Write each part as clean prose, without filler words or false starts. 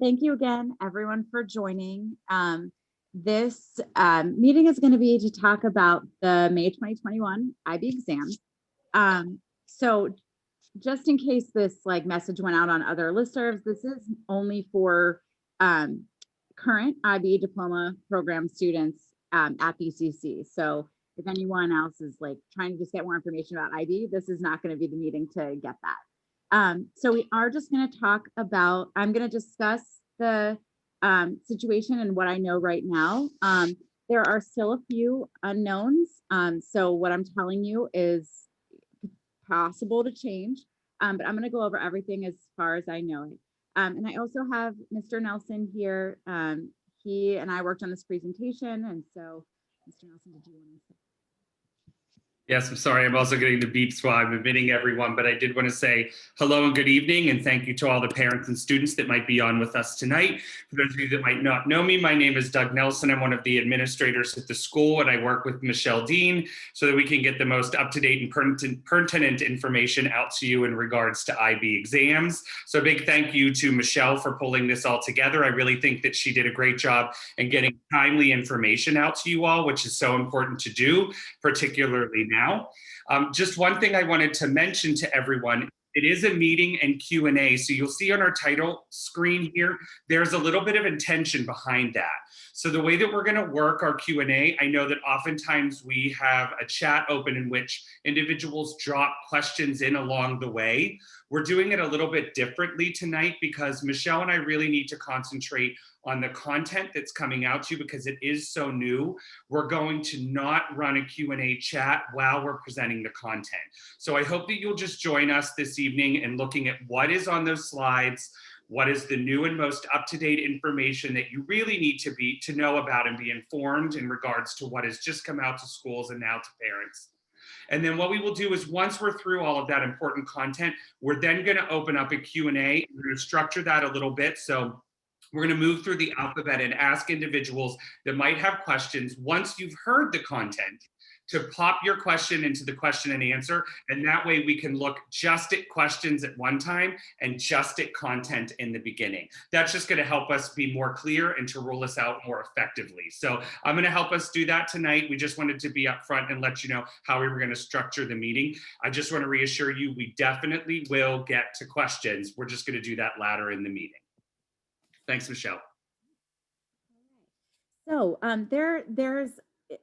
Thank you again, everyone, for joining. This meeting is going to be to talk about the May 2021 IB exam. So just in case this message went out on other listservs, this is only for current IB diploma program students at BCC. So if anyone else is trying to just get more information about IB, this is not going to be the meeting to get that. So we are just going to talk about, I'm going to discuss the situation and what I know right now. There are still a few unknowns. So what I'm telling you is possible to change, but I'm going to go over everything as far as I know it. And I also have Mr. Nelson here. He and I worked on this presentation. And so, Mr. Nelson, did you want to say? Yes, I'm sorry. I'm also getting the beeps while I'm admitting everyone, but I did want to say hello and good evening, and thank you to all the parents and students that might be on with us tonight. For those of you that might not know me, my name is Doug Nelson. I'm one of the administrators at the school, and I work with Michelle Dean so that we can get the most up-to-date and pertinent information out to you in regards to IB exams. So a big thank you to Michelle for pulling this all together. I really think that she did a great job in getting timely information out to you all, which is so important to do, particularly now. Just one thing I wanted to mention to everyone, it is a meeting and Q&A. So you'll see on our title screen here, there's a little bit of intention behind that. So the way that we're going to work our Q&A, I know that oftentimes we have a chat open in which individuals drop questions in along the way. We're doing it a little bit differently tonight because Michelle and I really need to concentrate on the content that's coming out to you because it is so new. We're going to not run a Q&A chat while we're presenting the content. So I hope that you'll just join us this evening in looking at what is on those slides, what is the new and most up-to-date information that you really need to know about and be informed in regards to what has just come out to schools and now to parents. And then what we will do is once we're through all of that important content, we're then going to open up a Q&A. We're going to structure that a little bit. So we're going to move through the alphabet and ask individuals that might have questions once you've heard the content to pop your question into the question and answer. And that way we can look just at questions at one time and just at content in the beginning. That's just going to help us be more clear and to roll us out more effectively. So I'm going to help us do that tonight. We just wanted to be upfront and let you know how we were going to structure the meeting. I just want to reassure you, we definitely will get to questions. We're just going to do that later in the meeting. Thanks, Michelle. So there's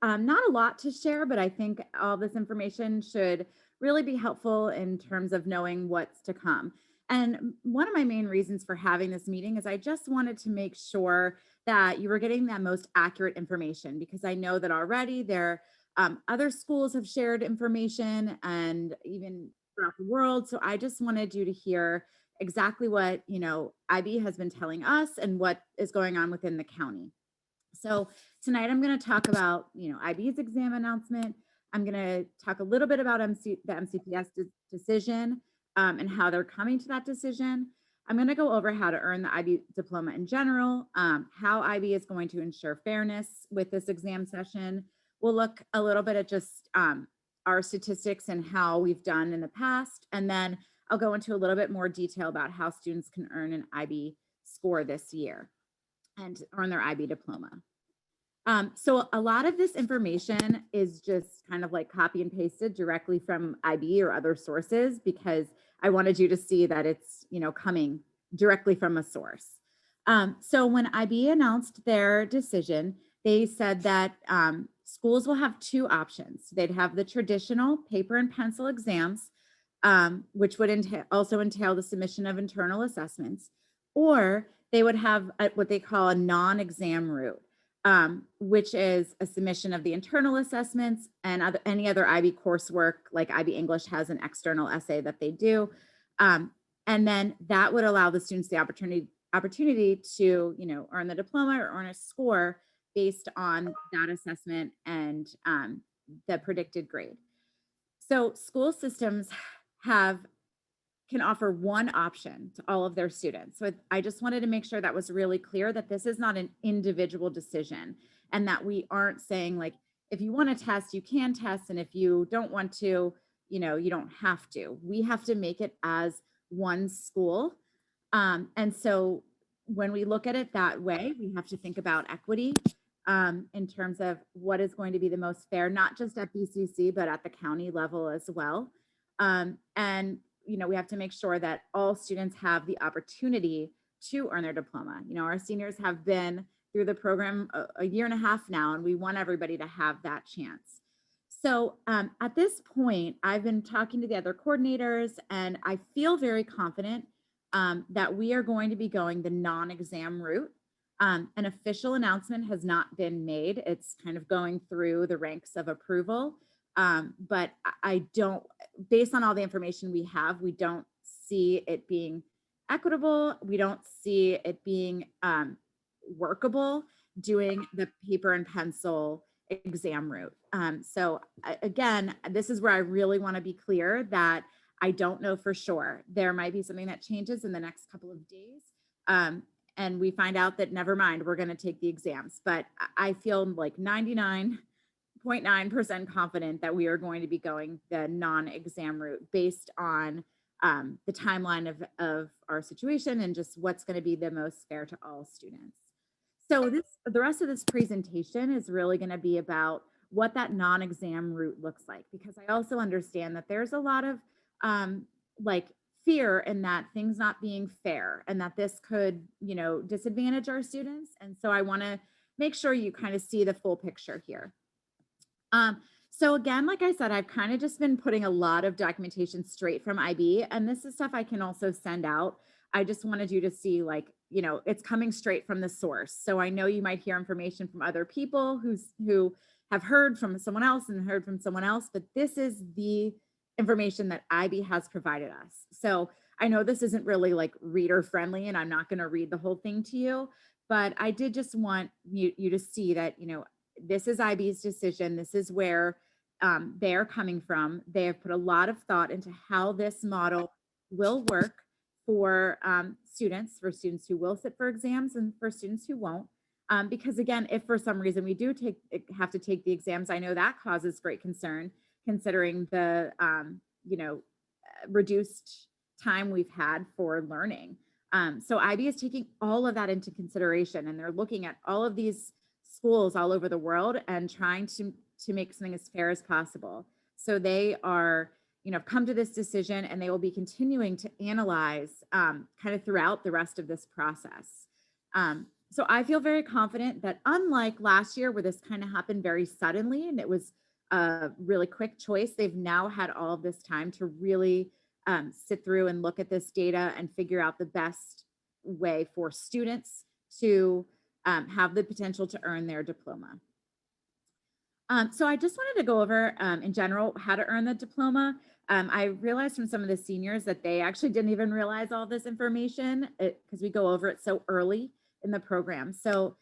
not a lot to share, but I think all this information should really be helpful in terms of knowing what's to come. And one of my main reasons for having this meeting is I just wanted to make sure that you were getting that most accurate information, because I know that already other schools have shared information and even throughout the world. So I just wanted you to hear exactly what, IB has been telling us and what is going on within the county. So tonight I'm going to talk about, IB's exam announcement. I'm going to talk a little bit about the MCPS decision and how they're coming to that decision. I'm going to go over how to earn the IB diploma in general, how IB is going to ensure fairness with this exam session. We'll look a little bit at just our statistics and how we've done in the past. And then I'll go into a little bit more detail about how students can earn an IB score this year and earn their IB diploma. So a lot of this information is just kind of like copy and pasted directly from IB or other sources, because I wanted you to see that it's, coming directly from a source. So when IB announced their decision, they said that schools will have two options. They'd have the traditional paper and pencil exams, which would also entail the submission of internal assessments, or they would have what they call a non-exam route, which is a submission of the internal assessments and any other IB coursework, like IB English has an external essay that they do. And then that would allow the students the opportunity to, earn the diploma or earn a score based on that assessment and the predicted grade. So school systems can offer one option to all of their students. So I just wanted to make sure that was really clear, that this is not an individual decision, and that we aren't saying if you want to test, you can test, and if you don't want to, you don't have to. We have to make it as one school. And so when we look at it that way, we have to think about equity in terms of what is going to be the most fair, not just at BCC, but at the county level as well. And we have to make sure that all students have the opportunity to earn their diploma. Our seniors have been through the program a year and a half now, and we want everybody to have that chance. So at this point, I've been talking to the other coordinators, and I feel very confident that we are going to be going the non-exam route. An official announcement has not been made. It's kind of going through the ranks of approval. But I don't, based on all the information we have, we don't see it being equitable. We don't see it being workable doing the paper and pencil exam route. Again, this is where I really want to be clear that I don't know for sure. There might be something that changes in the next couple of days. And we find out that never mind, we're going to take the exams. But I feel like 99.9% confident that we are going to be going the non-exam route based on the timeline of our situation and just what's going to be the most fair to all students. So the rest of this presentation is really going to be about what that non-exam route looks like, because I also understand that there's a lot of like fear in that things not being fair and that this could, disadvantage our students. And so I want to make sure you kind of see the full picture here. So again, like I said, I've kind of just been putting a lot of documentation straight from IB, and this is stuff I can also send out. I just wanted you to see, like, it's coming straight from the source. So I know you might hear information from other people who have heard from someone else and heard from someone else, but this is the information that IB has provided us. So I know this isn't really like reader friendly, and I'm not going to read the whole thing to you, but I did just want you to see that, this is IB's decision. This is where they're coming from. They have put a lot of thought into how this model will work for students who will sit for exams and for students who won't. Because again, if for some reason we do have to take the exams, I know that causes great concern considering the reduced time we've had for learning. So IB is taking all of that into consideration, and they're looking at all of these schools all over the world and trying to make something as fair as possible. So they are, come to this decision, and they will be continuing to analyze kind of throughout the rest of this process. So I feel very confident that, unlike last year where this kind of happened very suddenly and it was a really quick choice, they've now had all of this time to really sit through and look at this data and figure out the best way for students to have the potential to earn their diploma. So I just wanted to go over in general how to earn the diploma. I realized from some of the seniors that they actually didn't even realize all this information because we go over it so early in the program. So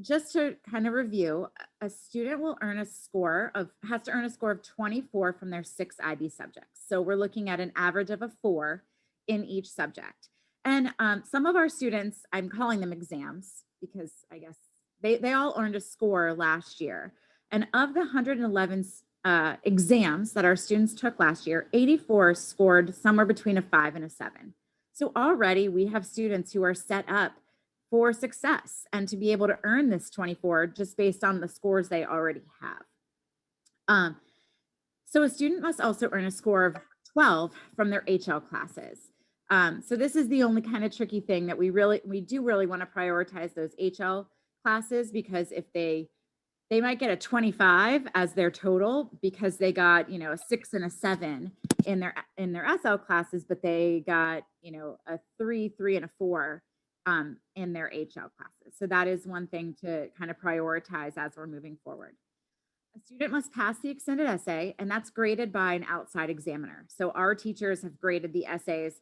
just to kind of review, a student will has to earn a score of 24 from their 6 IB subjects. So we're looking at an average of a 4 in each subject. And some of our students, I'm calling them exams because I guess they all earned a score last year. And of the 111 exams that our students took last year, 84 scored somewhere between a 5 and a 7. So already we have students who are set up for success and to be able to earn this 24 just based on the scores they already have. So a student must also earn a score of 12 from their HL classes. So this is the only kind of tricky thing that we do really want to prioritize those HL classes, because if they might get a 25 as their total because they got, a 6 and a 7 in their SL classes, but they got, a 3, 3 and a 4 in their HL classes. So that is one thing to kind of prioritize as we're moving forward. A student must pass the extended essay, and that's graded by an outside examiner. So our teachers have graded the essays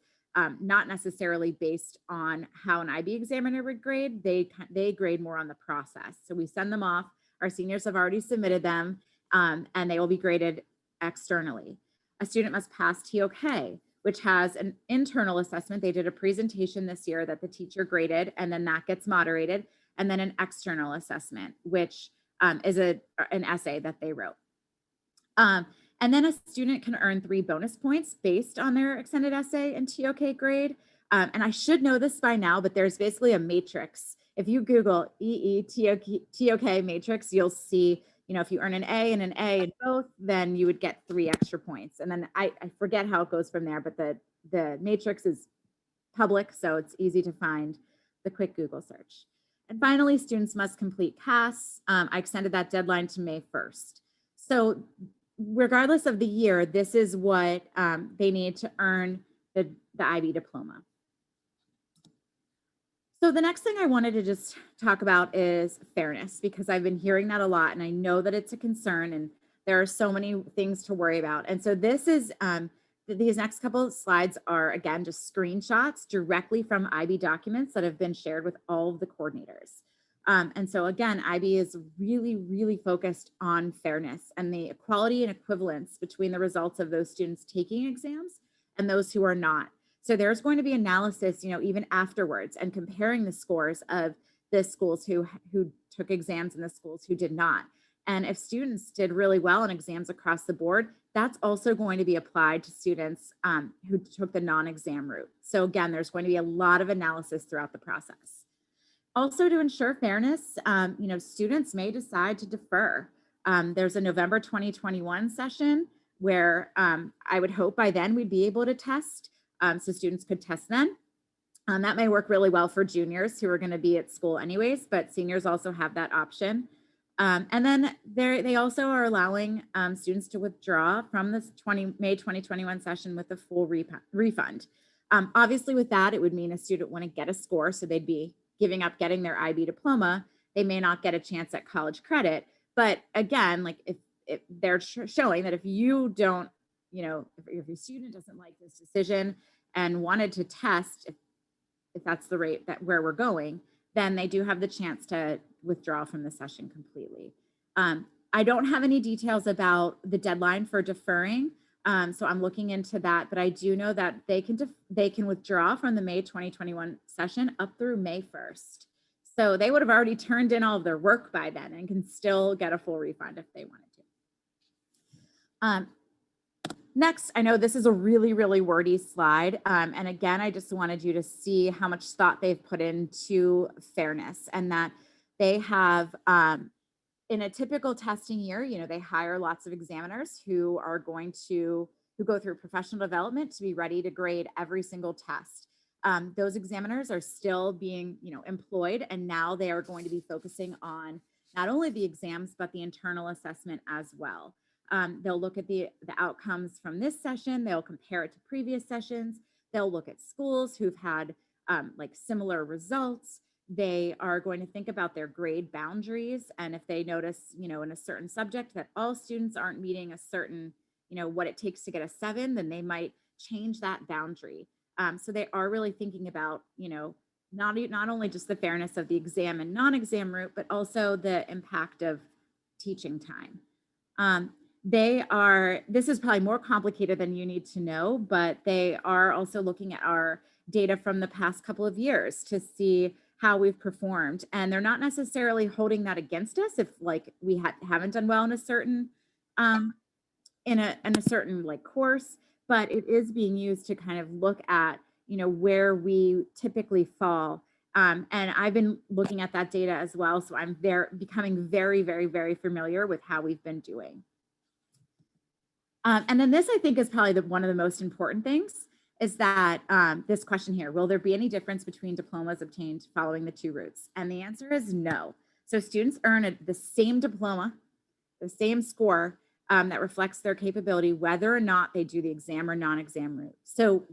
not necessarily based on how an IB examiner would grade. They grade more on the process. So we send them off. Our seniors have already submitted them, and they will be graded externally. A student must pass TOK, which has an internal assessment. They did a presentation this year that the teacher graded, and then that gets moderated, and then an external assessment, which is an essay that they wrote. And then a student can earn 3 bonus points based on their extended essay and TOK grade. And I should know this by now, but there's basically a matrix. If you Google EETOK matrix, you'll see, if you earn an A and an A in both, then you would get 3 extra points. And then I forget how it goes from there, but the matrix is public, so it's easy to find the quick Google search. And finally, students must complete CAS. I extended that deadline to May 1st. So regardless of the year, this is what they need to earn the IB diploma. So the next thing I wanted to just talk about is fairness, because I've been hearing that a lot and I know that it's a concern and there are so many things to worry about. And so this is, these next couple of slides are, again, just screenshots directly from IB documents that have been shared with all of the coordinators. And so again, IB is really, really focused on fairness and the equality and equivalence between the results of those students taking exams and those who are not. So there's going to be analysis, even afterwards, and comparing the scores of the schools who took exams and the schools who did not. And if students did really well in exams across the board, that's also going to be applied to students who took the non-exam route. So again, there's going to be a lot of analysis throughout the process. Also, to ensure fairness, students may decide to defer. There's a November 2021 session where I would hope by then we'd be able to test. So students could test then. That may work really well for juniors who are going to be at school anyways, but seniors also have that option. And then they also are allowing students to withdraw from this May 2021 session with a full refund. Obviously with that, it would mean a student wouldn't get a score, so they'd be giving up getting their IB diploma. They may not get a chance at college credit. But again, like if they're showing that if you don't, if your student doesn't like this decision and wanted to test, if that's the rate where we're going, then they do have the chance to withdraw from the session completely. I don't have any details about the deadline for deferring, so I'm looking into that, but I do know that they can withdraw from the May 2021 session up through May 1st. So they would have already turned in all of their work by then and can still get a full refund if they wanted to. Next, I know this is a really, really wordy slide. And again, I just wanted you to see how much thought they've put into fairness, and that they have, in a typical testing year, they hire lots of examiners who go through professional development to be ready to grade every single test. Those examiners are still being, employed, and now they are going to be focusing on not only the exams, but the internal assessment as well. They'll look at the outcomes from this session. They'll compare it to previous sessions. They'll look at schools who've had similar results. They are going to think about their grade boundaries. And if they notice, in a certain subject that all students aren't meeting a certain, what it takes to get a 7, then they might change that boundary. So they are really thinking about, not only just the fairness of the exam and non-exam route, but also the impact of teaching time. This is probably more complicated than you need to know, but they are also looking at our data from the past couple of years to see how we've performed. And they're not necessarily holding that against us if we haven't done well in a certain, in a certain course, but it is being used to kind of look at, where we typically fall. And I've been looking at that data as well. So I'm becoming very, very, very familiar with how we've been doing. And then this, I think, is probably one of the most important things, is that this question here: will there be any difference between diplomas obtained following the 2 routes? And the answer is no. So students earn the same diploma, the same score that reflects their capability, whether or not they do the exam or non-exam route. So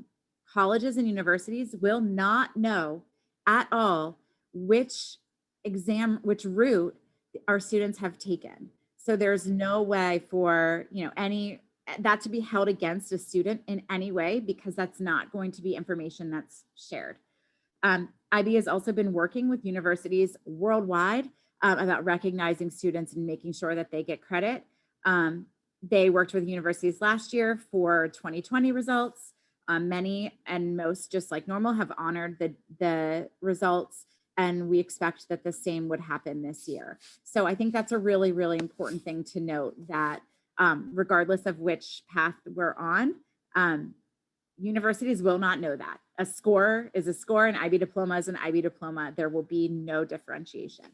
colleges and universities will not know at all which route our students have taken. So there's no way for that to be held against a student in any way, because that's not going to be information that's shared. IB has also been working with universities worldwide about recognizing students and making sure that they get credit. They worked with universities last year for 2020 results. Many and most, just like normal, have honored the results, and we expect that the same would happen this year. So I think that's a really, really important thing to note, that regardless of which path we're on, universities will not know that. a score is a score, an IB diploma is an IB diploma. There will be no differentiation.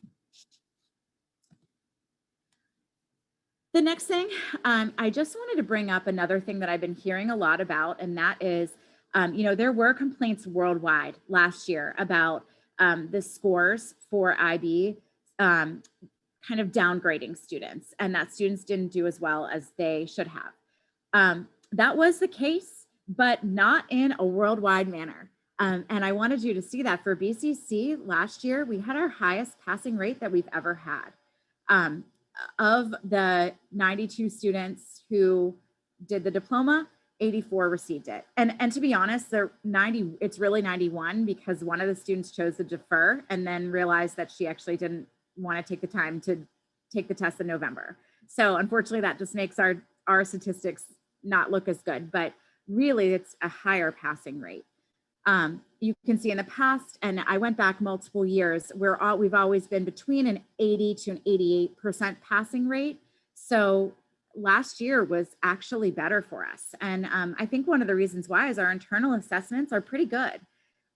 The next thing, I just wanted to bring up another thing that I've been hearing a lot about, and that is, there were complaints worldwide last year about the scores for IB kind of downgrading students, and that students didn't do as well as they should have. That was the case, but not in a worldwide manner. And I wanted you to see that for BCC last year, we had our highest passing rate that we've ever had. Of the 92 students who did the diploma, 84 received it. And to be honest, it's really 91 because one of the students chose to defer and then realized that she actually didn't want to take the time to take the test in November. So unfortunately, that just makes our statistics not look as good, but really it's a higher passing rate. You can see in the past, and I went back multiple years, we've always been between an 80 to an 88% passing rate. So last year was actually better for us. And I think one of the reasons why is our internal assessments are pretty good.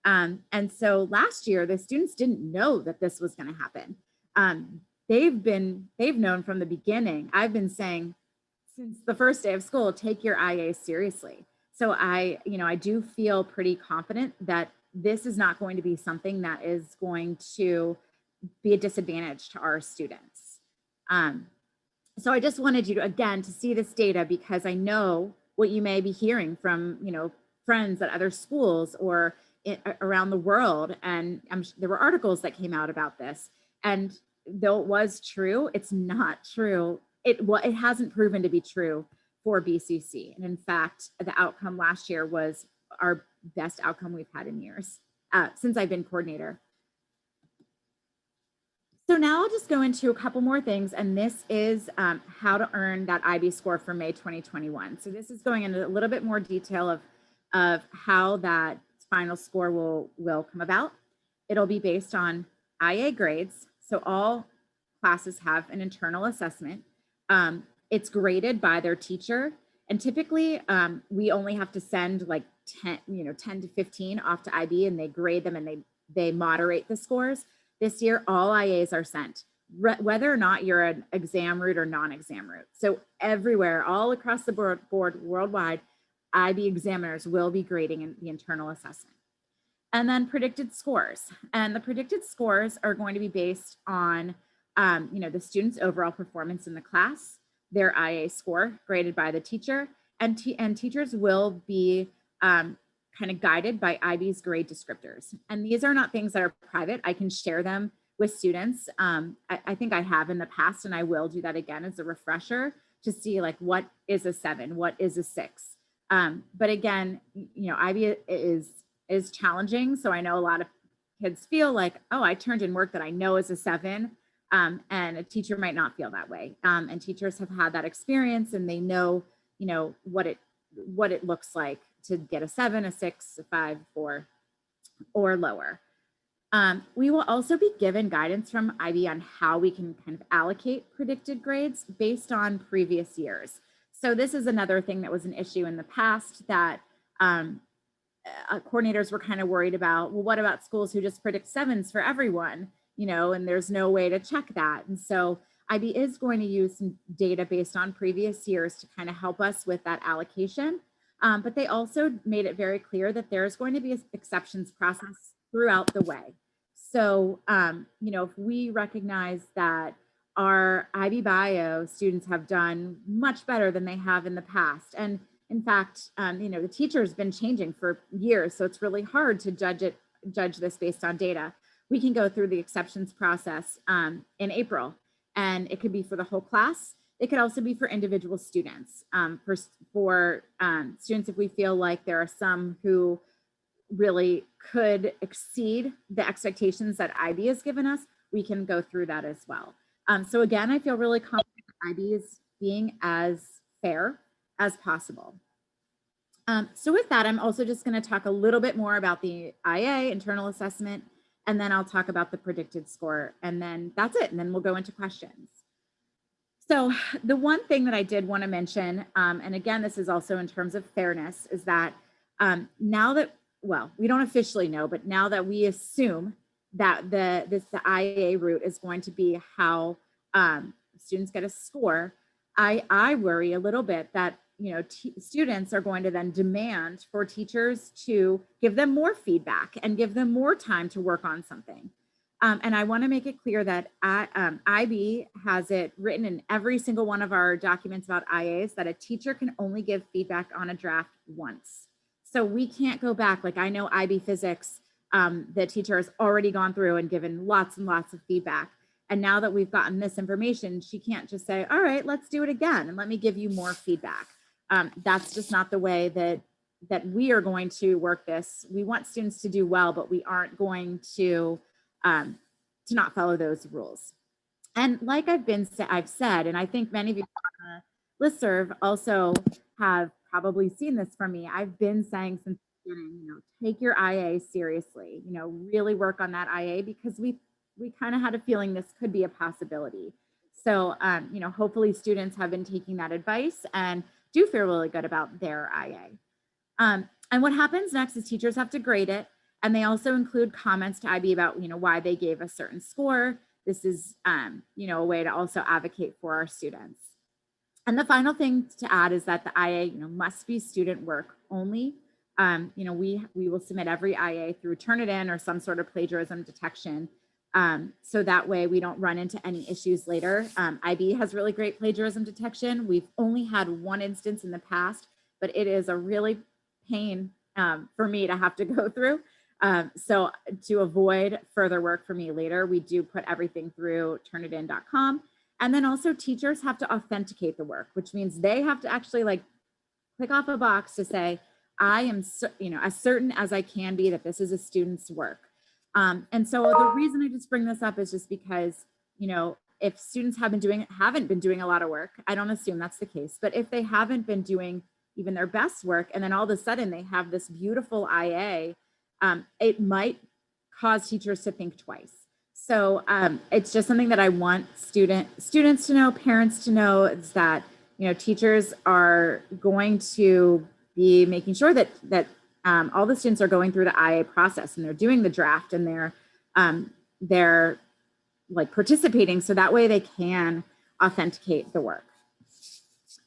And so last year, the students didn't know that this was going to happen. They've known from the beginning. I've been saying since the first day of school, take your IA seriously. So I do feel pretty confident that this is not going to be something that is going to be a disadvantage to our students. So I just wanted you to, again, to see this data because I know what you may be hearing from, friends at other schools or around the world. And there were articles that came out about this. And though it was true, it's not true. It hasn't proven to be true for BCC. And in fact, the outcome last year was our best outcome we've had in years since I've been coordinator. So now I'll just go into a couple more things, and this is how to earn that IB score for May 2021. So this is going into a little bit more detail of how that final score will come about. It'll be based on IA grades. So all classes have an internal assessment. It's graded by their teacher. And typically we only have to send like 10 to 15 off to IB, and they grade them and they moderate the scores. This year, all IAs are sent, whether or not you're an exam route or non-exam route. So everywhere, all across the board worldwide, IB examiners will be grading in the internal assessment. And then predicted scores. And the predicted scores are going to be based on the student's overall performance in the class, their IA score graded by the teacher, and teachers will be kind of guided by IB's grade descriptors. And these are not things that are private. I can share them with students. I think I have in the past, and I will do that again as a refresher to see like what is a 7, what is a 6. But again, IB is challenging. So I know a lot of kids feel like, oh, I turned in work that I know is a 7. And a teacher might not feel that way. And teachers have had that experience, and they know, what it looks like to get a 7, a 6, a 5, 4, or lower. We will also be given guidance from IB on how we can kind of allocate predicted grades based on previous years. So this is another thing that was an issue in the past that coordinators were kind of worried about. Well, what about schools who just predict 7s for everyone? And there's no way to check that. And so IB is going to use some data based on previous years to kind of help us with that allocation. But they also made it very clear that there's going to be an exceptions process throughout the way. So, if we recognize that our IB Bio students have done much better than they have in the past, and in fact, the teacher's been changing for years, so it's really hard to judge this based on data. We can go through the exceptions process in April, and it could be for the whole class. It could also be for individual students. For students, if we feel like there are some who really could exceed the expectations that IB has given us, we can go through that as well. So again, I feel really confident that IB is being as fair as possible. So with that, I'm also just going to talk a little bit more about the IA internal assessment, and then I'll talk about the predicted score, and then that's it. And then we'll go into questions. So the one thing that I did want to mention, and again, this is also in terms of fairness, is that now that well, we don't officially know, but now that we assume that the IA route is going to be how students get a score, I worry a little bit that students are going to then demand for teachers to give them more feedback and give them more time to work on something. And I want to make it clear that IB has it written in every single one of our documents about IAs that a teacher can only give feedback on a draft once. So we can't go back. Like I know IB physics, the teacher has already gone through and given lots and lots of feedback. And now that we've gotten this information, she can't just say, all right, let's do it again and let me give you more feedback. That's just not the way that we are going to work this. We want students to do well, but we aren't going to not follow those rules. And like I've said, and I think many of you on the listserv also have probably seen this from me. I've been saying since the beginning, take your IA seriously, really work on that IA because we kind of had a feeling this could be a possibility. So, hopefully students have been taking that advice and do feel really good about their IA. And what happens next is teachers have to grade it. And they also include comments to IB about, why they gave a certain score. This is, a way to also advocate for our students. And the final thing to add is that the IA, must be student work only. We will submit every IA through Turnitin or some sort of plagiarism detection. So that way we don't run into any issues later. IB has really great plagiarism detection. We've only had one instance in the past, but it is a really pain for me to have to go through. So to avoid further work for me later, we do put everything through turnitin.com. And then also teachers have to authenticate the work, which means they have to actually click off a box to say, I am, as certain as I can be that this is a student's work. And so the reason I just bring this up is just because, if students haven't been doing a lot of work, I don't assume that's the case, but if they haven't been doing even their best work, and then all of a sudden they have this beautiful IA, it might cause teachers to think twice. So it's just something that I want students to know, parents to know, is that teachers are going to be making sure that all the students are going through the IA process and they're doing the draft and they're participating, so that way they can authenticate the work.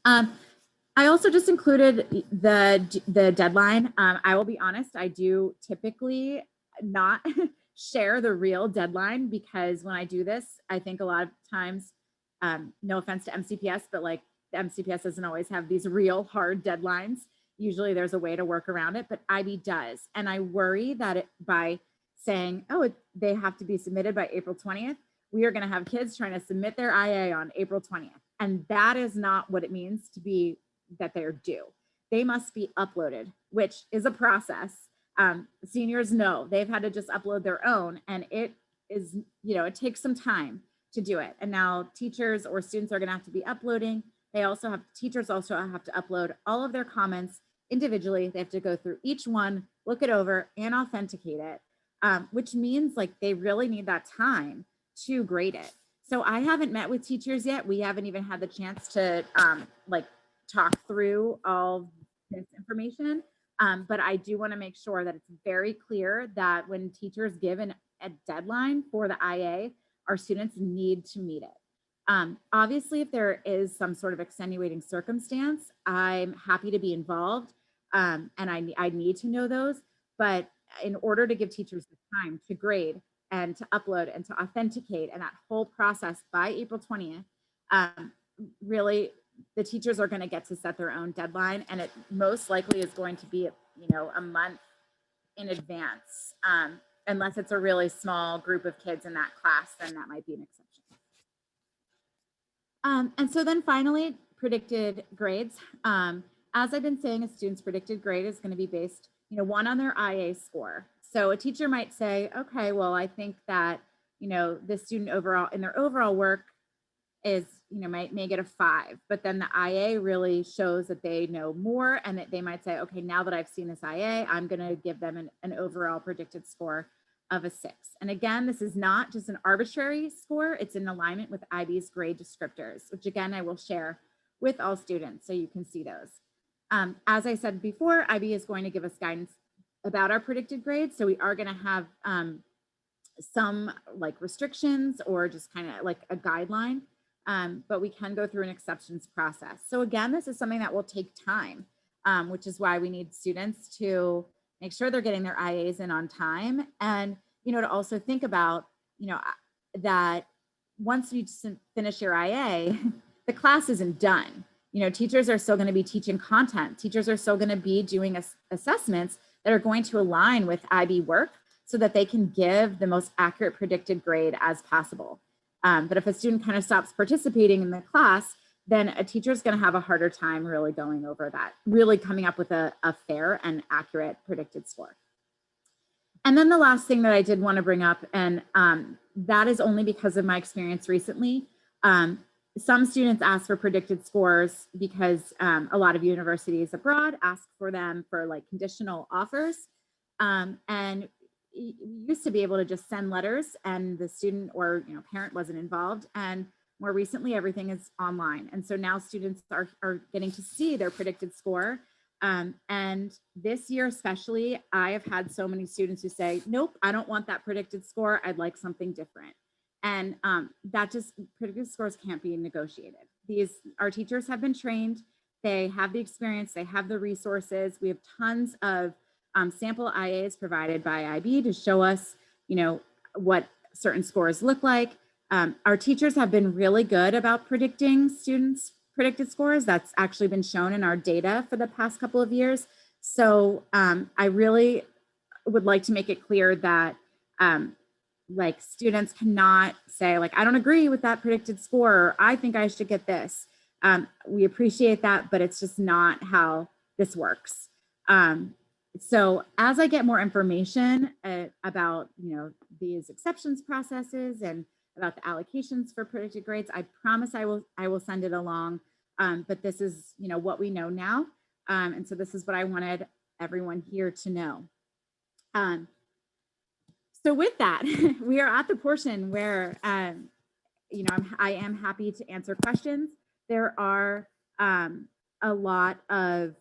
I also just included the deadline. I will be honest, I do typically not share the real deadline because when I do this, I think a lot of times, no offense to MCPS, but the MCPS doesn't always have these real hard deadlines. Usually there's a way to work around it, but IB does. And I worry that by saying, they have to be submitted by April 20th, we are going to have kids trying to submit their IA on April 20th. And that is not what it means to be that they're due. They must be uploaded, which is a process. Seniors know they've had to just upload their own, and it is, it takes some time to do it. And now teachers or students are going to have to be uploading. Teachers also have to upload all of their comments individually. They have to go through each one, look it over, and authenticate it, which means they really need that time to grade it. So I haven't met with teachers yet. We haven't even had the chance to talk through all this information. But I do want to make sure that it's very clear that when teachers give a deadline for the IA, our students need to meet it. Obviously, if there is some sort of extenuating circumstance, I'm happy to be involved, and I need to know those. But in order to give teachers the time to grade and to upload and to authenticate and that whole process by April 20th, really, the teachers are going to get to set their own deadline, and it most likely is going to be, a month in advance, unless it's a really small group of kids in that class, then that might be an exception. And so then finally, predicted grades. As I've been saying, a student's predicted grade is going to be based, one, on their IA score. So a teacher might say, okay, well, I think that, the student overall in their overall work is, may get a 5, but then the IA really shows that they know more, and that they might say, okay, now that I've seen this IA, I'm going to give them an overall predicted score of a 6. And again, this is not just an arbitrary score, it's in alignment with IB's grade descriptors, which again, I will share with all students so you can see those. As I said before, IB is going to give us guidance about our predicted grades. So we are going to have some like restrictions or just kind of like a guideline, but we can go through an exceptions process. So again, this is something that will take time, which is why we need students to make sure they're getting their IAs in on time, and to also think about that once you finish your IA, the class isn't done. Teachers are still going to be teaching content. Teachers are still going to be doing assessments that are going to align with IB work so that they can give the most accurate predicted grade as possible. But if a student kind of stops participating in the class, then a teacher is going to have a harder time really going over that, really coming up with a fair and accurate predicted score. And then the last thing that I did want to bring up, and that is only because of my experience recently. Some students ask for predicted scores because a lot of universities abroad ask for them for like conditional offers. And we used to be able to just send letters and the student or parent wasn't involved. And more recently, everything is online. And so now students are getting to see their predicted score. And this year especially, I have had so many students who say, nope, I don't want that predicted score. I'd like something different. And that just, predicted scores can't be negotiated. Our teachers have been trained. They have the experience. They have the resources. We have tons of sample IAs provided by IB to show us, what certain scores look like. Our teachers have been really good about predicting students' predicted scores. That's actually been shown in our data for the past couple of years. So I really would like to make it clear that like students cannot say like, I don't agree with that predicted score, or I think I should get this. We appreciate that, but it's just not how this works. So as I get more information about, these exceptions processes and about the allocations for predicted grades, I promise I will send it along. But this is, what we know now. And so this is what I wanted everyone here to know. So with that, we are at the portion where, I am happy to answer questions. There are a lot of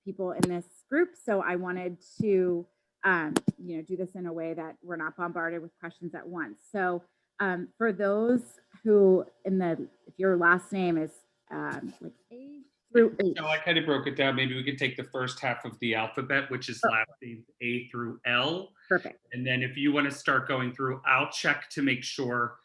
people in this group, so I wanted to, do this in a way that we're not bombarded with questions at once. So for those who, if your last name is like A through H. So I kind of broke it down. Maybe we could take the first half of the alphabet, which is last names A through L. Perfect. And then if you want to start going through, I'll check to make sure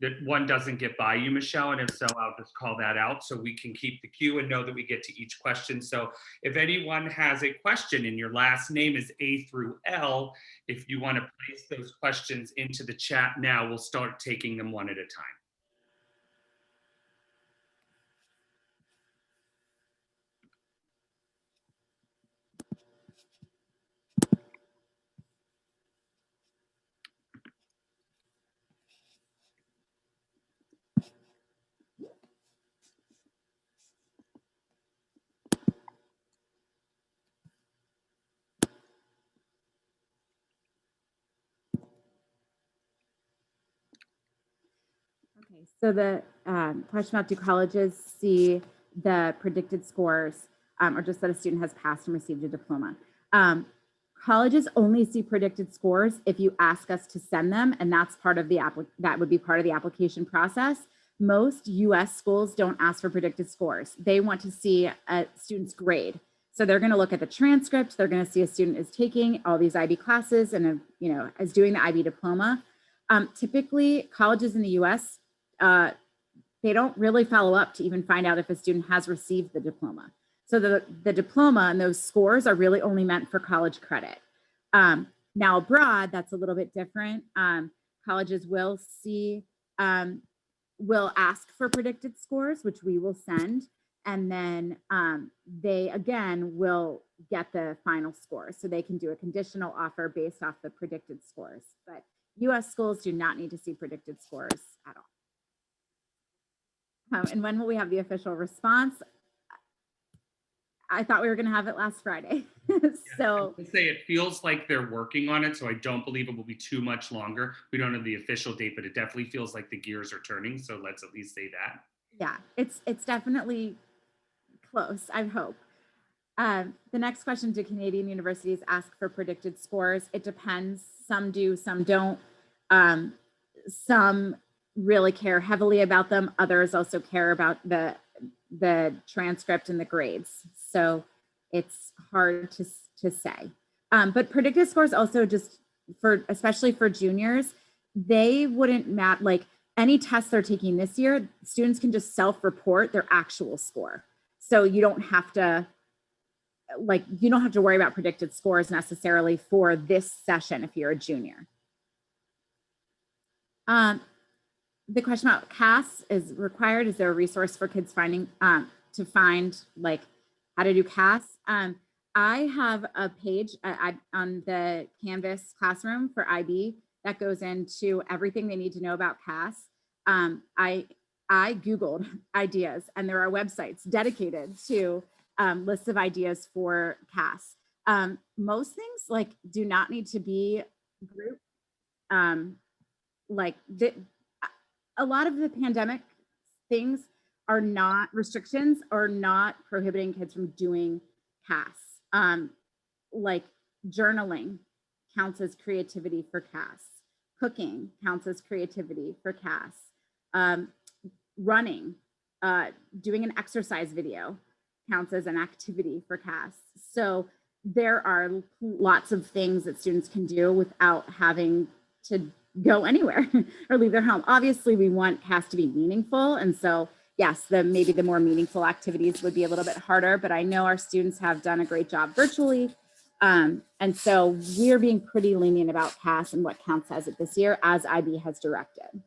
that one doesn't get by you, Michelle. And if so, I'll just call that out so we can keep the queue and know that we get to each question. So if anyone has a question and your last name is A through L, if you want to place those questions into the chat now, we'll start taking them one at a time. Okay, so the question about do colleges see the predicted scores or just that a student has passed and received a diploma? Colleges only see predicted scores if you ask us to send them, and that's part of that would be part of the application process. Most US schools don't ask for predicted scores. They want to see a student's grade. So they're going to look at the transcript. They're going to see a student is taking all these IB classes and is doing the IB diploma. Typically, colleges in the US, they don't really follow up to even find out if a student has received the diploma. So the diploma and those scores are really only meant for college credit. Now abroad, that's a little bit different. Colleges will ask for predicted scores, which we will send. And then they, again, will get the final score. So they can do a conditional offer based off the predicted scores. But US schools do not need to see predicted scores at all. And when will we have the official response? I thought we were going to have it last Friday. So I would say it feels like they're working on it, so I don't believe it will be too much longer. We don't have the official date, but it definitely feels like the gears are turning. So let's at least say that. Yeah, it's definitely close, I hope. The next question, do Canadian universities ask for predicted scores? It depends. Some do, some don't. Some really care heavily about them. Others also care about the transcript and the grades. So it's hard to say. But predicted scores also just especially for juniors, they wouldn't matter. Like any tests they're taking this year, students can just self-report their actual score. So you don't have to worry about predicted scores necessarily for this session if you're a junior. The question about CAS is required. Is there a resource for kids finding to find like how to do CAS? I have a page on the Canvas classroom for IB that goes into everything they need to know about CAS. I Googled ideas, and there are websites dedicated to lists of ideas for CAS. Most things like do not need to be group. A lot of the pandemic things are not restrictions or not prohibiting kids from doing CAS. Like journaling counts as creativity for CAS. Cooking counts as creativity for CAS. Running, doing an exercise video counts as an activity for CAS. So there are lots of things that students can do without having to go anywhere or leave their home. Obviously, we want CAS to be meaningful. And so, yes, maybe the more meaningful activities would be a little bit harder, but I know our students have done a great job virtually. And so we're being pretty lenient about CAS and what counts as it this year, as IB has directed.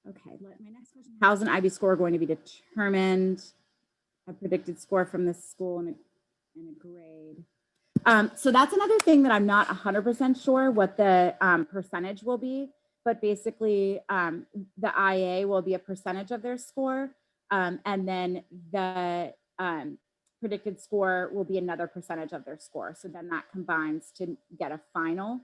Okay, my next question, how's an IB score going to be determined? A predicted score from this school and a grade. So that's another thing that I'm not 100% sure what the percentage will be, but basically the IA will be a percentage of their score, and then the predicted score will be another percentage of their score. So then that combines to get a final.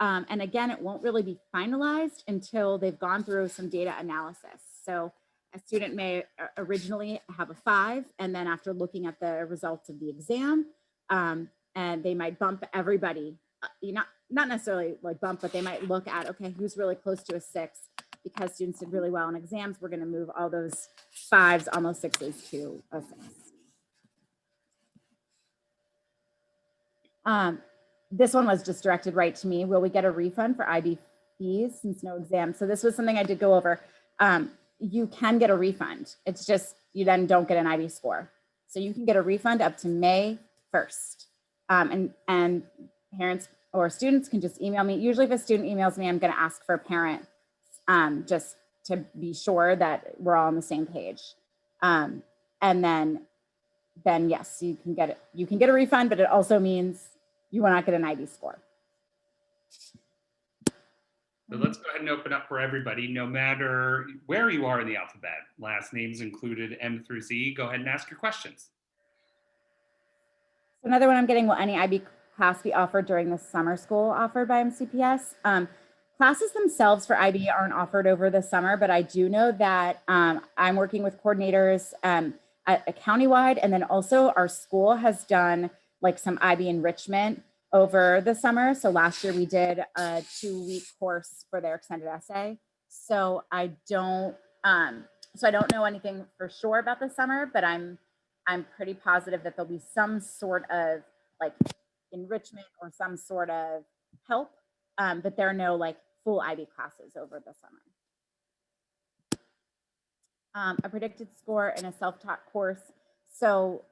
And again, it won't really be finalized until they've gone through some data analysis. So a student may originally have a 5, and then after looking at the results of the exam, and they might bump everybody, not necessarily like bump, but they might look at, okay, who's really close to a 6? Because students did really well in exams, we're going to move all those 5s, almost 6s to a 6. This one was just directed right to me. Will we get a refund for IB fees since no exam? So this was something I did go over. You can get a refund. It's just you then don't get an IB score. So you can get a refund up to May 1st. And parents or students can just email me. Usually if a student emails me, I'm going to ask for a parent just to be sure that we're all on the same page. And then yes, you can get it. You can get a refund, but it also means you will not get an IB score. So let's go ahead and open up for everybody, no matter where you are in the alphabet. Last names included M through Z. Go ahead and ask your questions. Another one I'm getting, will any IB class be offered during the summer school offered by MCPS? Classes themselves for IB aren't offered over the summer, but I do know that I'm working with coordinators at a countywide, and then also our school has done like some IB enrichment over the summer. So last year we did a 2-week course for their extended essay. So I don't know anything for sure about the summer, but I'm pretty positive that there'll be some sort of like enrichment or some sort of help, but there are no like full IB classes over the summer. A predicted score in a self-taught course. So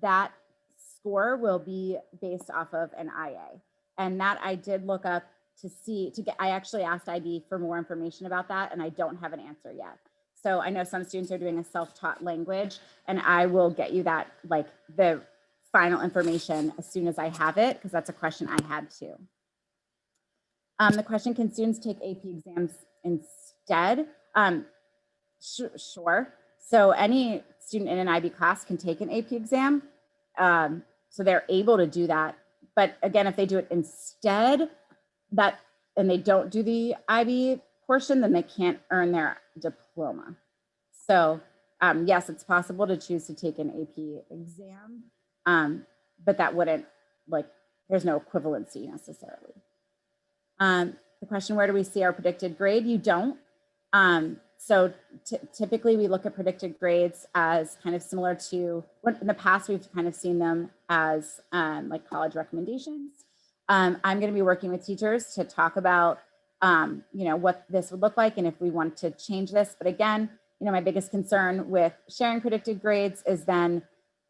that score will be based off of an IA. And that I did look up I actually asked IB for more information about that, and I don't have an answer yet. So I know some students are doing a self-taught language, and I will get you that, like the final information as soon as I have it, because that's a question I had too. The question, can students take AP exams instead? Sure. So any student in an IB class can take an AP exam. So they're able to do that. But again, if they do it instead, and they don't do the IB portion, then they can't earn their diploma. So yes, it's possible to choose to take an AP exam, but that wouldn't, like, there's no equivalency necessarily. The question, where do we see our predicted grade? You don't. So typically we look at predicted grades as kind of similar to what in the past we've kind of seen them as like college recommendations. I'm going to be working with teachers to talk about what this would look like and if we want to change this. But again, my biggest concern with sharing predicted grades is then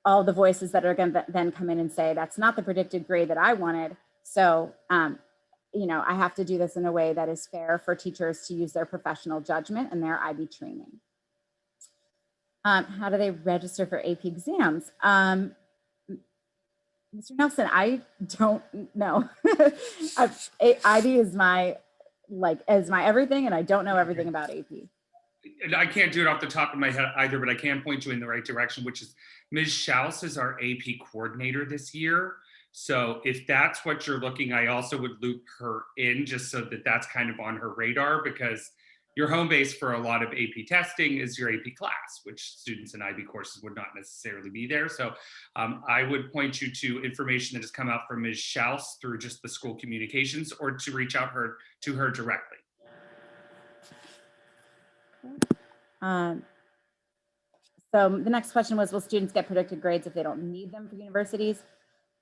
all the voices that are going to then come in and say, that's not the predicted grade that I wanted. So I have to do this in a way that is fair for teachers to use their professional judgment and their IB training. How do they register for AP exams? Mr. Nelson, I don't know. IB is my everything, and I don't know everything about AP. And I can't do it off the top of my head either, but I can point you in the right direction, which is Ms. Schaus is our AP coordinator this year. So if that's what you're looking, I also would loop her in just so that that's kind of on her radar, because your home base for a lot of AP testing is your AP class, which students in IB courses would not necessarily be there. So I would point you to information that has come out from Ms. Schaus through just the school communications, or to reach out to her directly. So the next question was, will students get predicted grades if they don't need them for universities?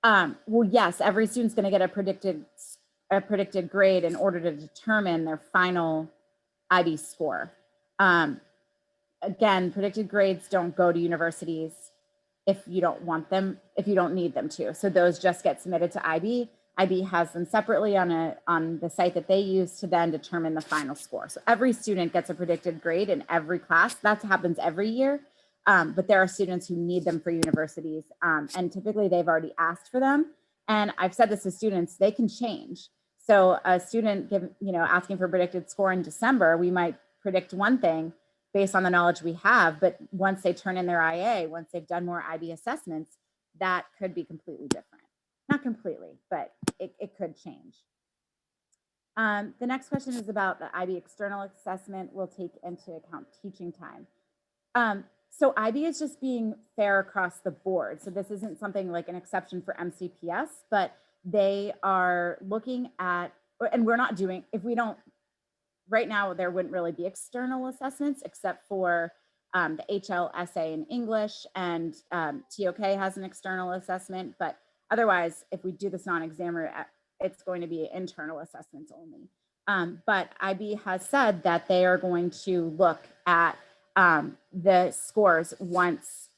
Well, yes, every student's going to get a predicted grade in order to determine their final IB score. Again, predicted grades don't go to universities if you don't want them, if you don't need them to. So those just get submitted to IB. IB has them separately on the site that they use to then determine the final score. So every student gets a predicted grade in every class. That happens every year. But there are students who need them for universities, and typically they've already asked for them. And I've said this to students, they can change. So a student asking for a predicted score in December, we might predict one thing based on the knowledge we have, but once they turn in their IA, once they've done more IB assessments, that could be completely different. Not completely, but it could change. The next question is about the IB external assessment will take into account teaching time. So IB is just being fair across the board. So this isn't something like an exception for MCPS, but they are looking at, and we're not doing, if we don't, right now there wouldn't really be external assessments except for the HLSA in English, and TOK has an external assessment, but otherwise, if we do this non-exam route, it's going to be internal assessments only. But IB has said that they are going to look at the scores once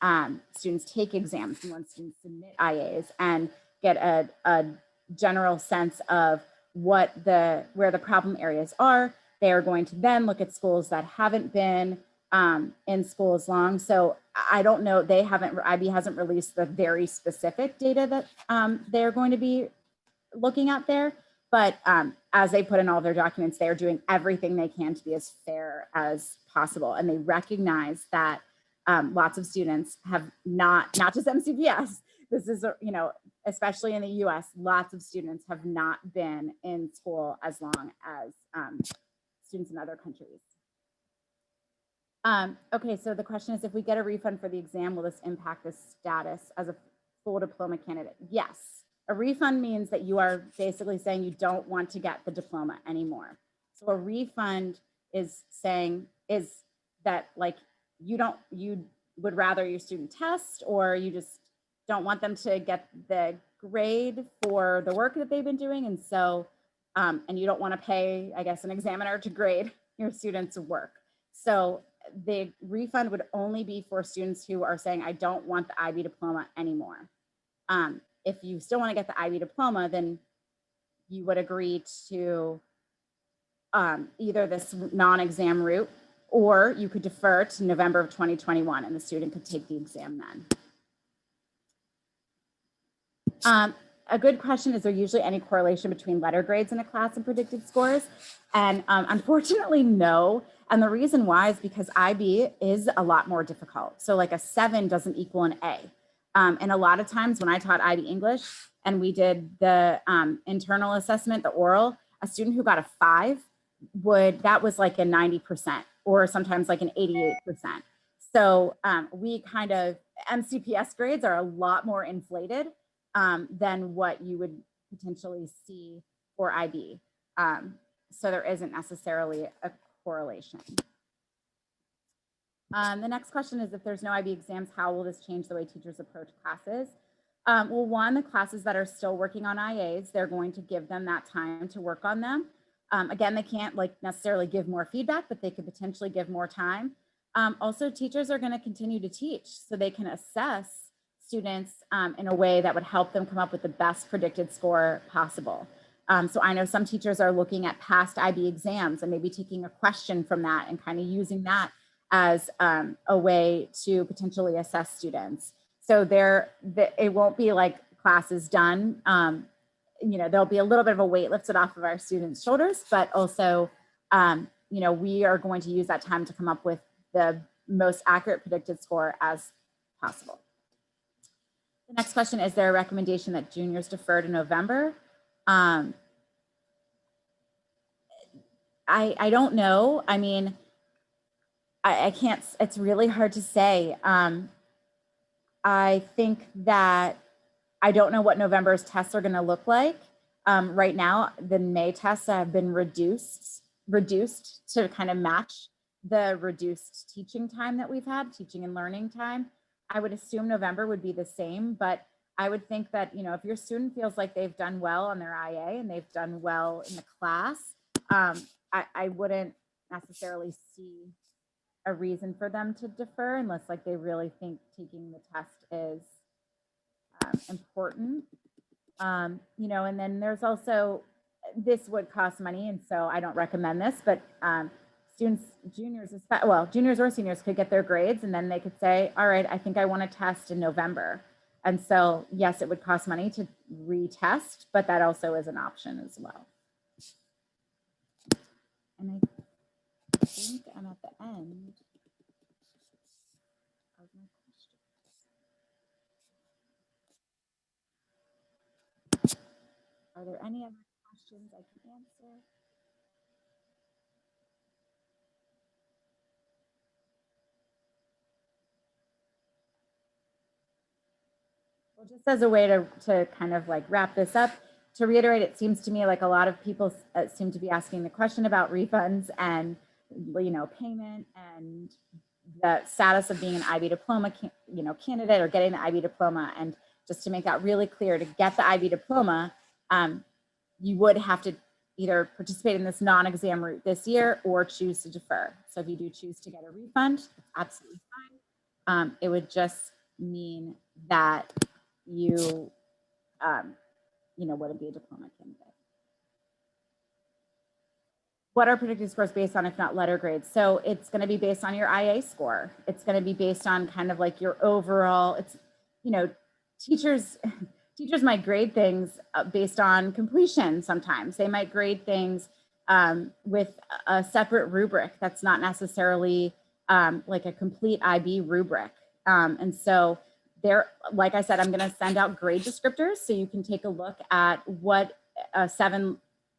students take exams and once students submit IAs, and get a general sense of where the problem areas are. They are going to then look at schools that haven't been in school as long. So I don't know, IB hasn't released the very specific data that they're going to be looking at there. But as they put in all their documents, they are doing everything they can to be as fair as possible. And they recognize that lots of students have not just MCPS, this is, especially in the US, lots of students have not been in school as long as students in other countries. Okay, so the question is, if we get a refund for the exam, will this impact the status as a full diploma candidate? Yes. A refund means that you are basically saying you don't want to get the diploma anymore. So a refund is that, like, you would rather your student test, or you just don't want them to get the grade for the work that they've been doing. And so, and you don't want to pay, I guess, an examiner to grade your students' work. So the refund would only be for students who are saying, I don't want the IB diploma anymore. If you still want to get the IB diploma, then you would agree to either this non-exam route, or you could defer to November of 2021 and the student could take the exam then. A good question is, there usually any correlation between letter grades in a class and predicted scores? And unfortunately, no. And the reason why is because IB is a lot more difficult. So like a 7 doesn't equal an A. And a lot of times when I taught IB English and we did the internal assessment, the oral, a student who got a 5 that was like a 90%, or sometimes like an 88%. So we kind of, MCPS grades are a lot more inflated than what you would potentially see for IB. So there isn't necessarily a correlation. The next question is, if there's no IB exams, how will this change the way teachers approach classes? Well, one, the classes that are still working on IAs, they're going to give them that time to work on them. Again, they can't like necessarily give more feedback, but they could potentially give more time. Also, teachers are going to continue to teach, so they can assess students in a way that would help them come up with the best predicted score possible. So I know some teachers are looking at past IB exams and maybe taking a question from that and kind of using that as a way to potentially assess students. So it won't be like classes done. You know, there'll be a little bit of a weight lifted off of our students' shoulders, but also, you know, we are going to use that time to come up with the most accurate predicted score as possible. The next question, is there a recommendation that juniors defer to November? I don't know. I mean, I can't, it's really hard to say. I think that I don't know what November's tests are going to look like. Right now, the May tests have been reduced to kind of match the reduced teaching time that we've had, teaching and learning time. I would assume November would be the same, but I would think that, you know, if your student feels like they've done well on their IA and they've done well in the class, I wouldn't necessarily see a reason for them to defer unless like they really think taking the test is important. You know, and then there's also, this would cost money, and so I don't recommend this, but students, juniors or seniors could get their grades and then they could say, all right, I think I want to test in November. And so, yes, it would cost money to retest, but that also is an option as well. And I think I'm at the end of my questions. Are there any other questions I can answer? Well, just as a way to kind of like wrap this up, to reiterate, it seems to me like a lot of people seem to be asking the question about refunds and, you know, payment and the status of being an IB diploma, you know, candidate or getting the IB diploma. And just to make that really clear, to get the IB diploma, you would have to either participate in this non-exam route this year or choose to defer. So if you do choose to get a refund, it's absolutely fine. It would just mean that you, you know, wouldn't be a diploma candidate. What are predicted scores based on, if not letter grades? So it's going to be based on your IA score. It's going to be based on kind of like your overall, it's, you know, teachers might grade things based on completion. Sometimes they might grade things with a separate rubric that's not necessarily like a complete IB rubric. And so there, like I said, I'm going to send out grade descriptors so you can take a look at what a 7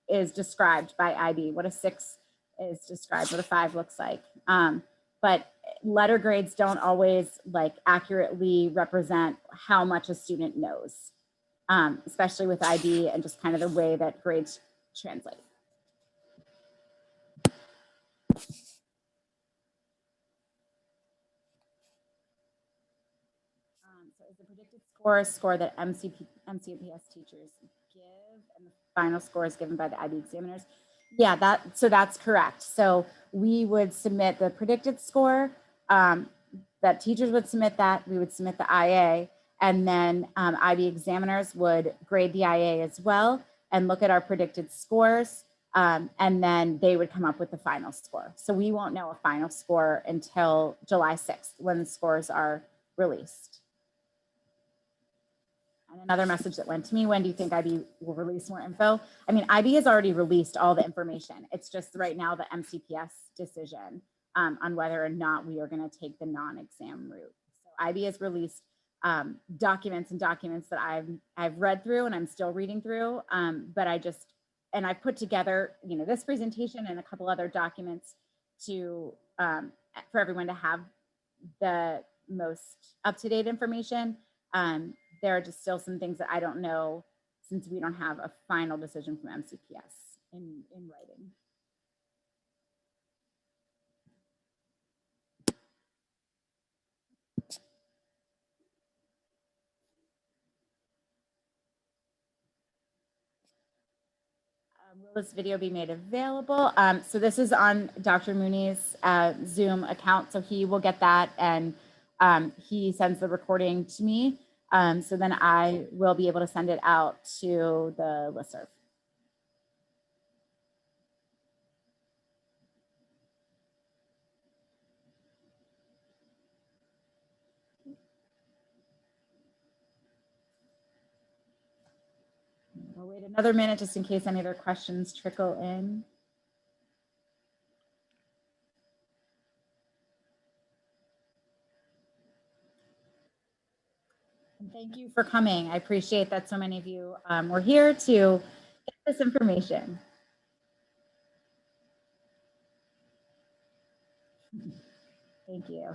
is described by IB, what a 6 is described, what a 5 looks like. But letter grades don't always like accurately represent how much a student knows, especially with IB and just kind of the way that grades translate. So is the predicted score a score that MCPS teachers give, and the final score is given by the IB examiners? Yeah, that's correct. So we would submit the predicted score, that teachers would submit that, we would submit the IA, and then IB examiners would grade the IA as well and look at our predicted scores, and then they would come up with the final score. So we won't know a final score until July 6th when the scores are released. And another message that went to me, when do you think IB will release more info? I mean, IB has already released all the information. It's just right now the MCPS decision on whether or not we are going to take the non-exam route. So IB has released documents that I've read through and I'm still reading through. But I put together, you know, this presentation and a couple other documents to for everyone to have, the most up-to-date information. There are just still some things that I don't know since we don't have a final decision from MCPS in writing. Will this video be made available? So this is on Dr. Mooney's Zoom account, so he will get that, and he sends the recording to me. So then I will be able to send it out to the listserv. I'll wait another minute just in case any other questions trickle in. And thank you for coming. I appreciate that so many of you were here to get this information. Thank you.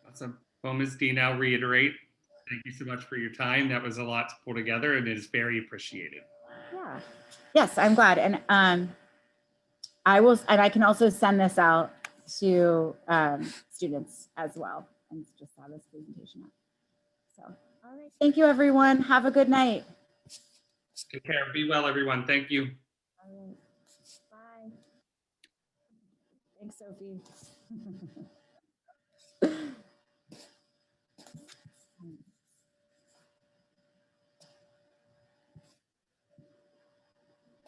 Awesome. Well, Ms. Dean, I'll reiterate, thank you so much for your time. That was a lot to pull together and it is very appreciated. Yeah. Yes, I'm glad. And I can also send this out to students as well and just have this presentation up. So, all right. Thank you, everyone. Have a good night. Take care. Be well, everyone. Thank you. All right. Bye. Thanks, Sophie.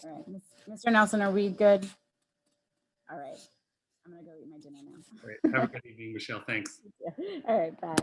All right, Mr. Nelson, are we good? All right, I'm gonna go eat my dinner now. Great. Have a good evening, Michelle. Thanks. All right, bye.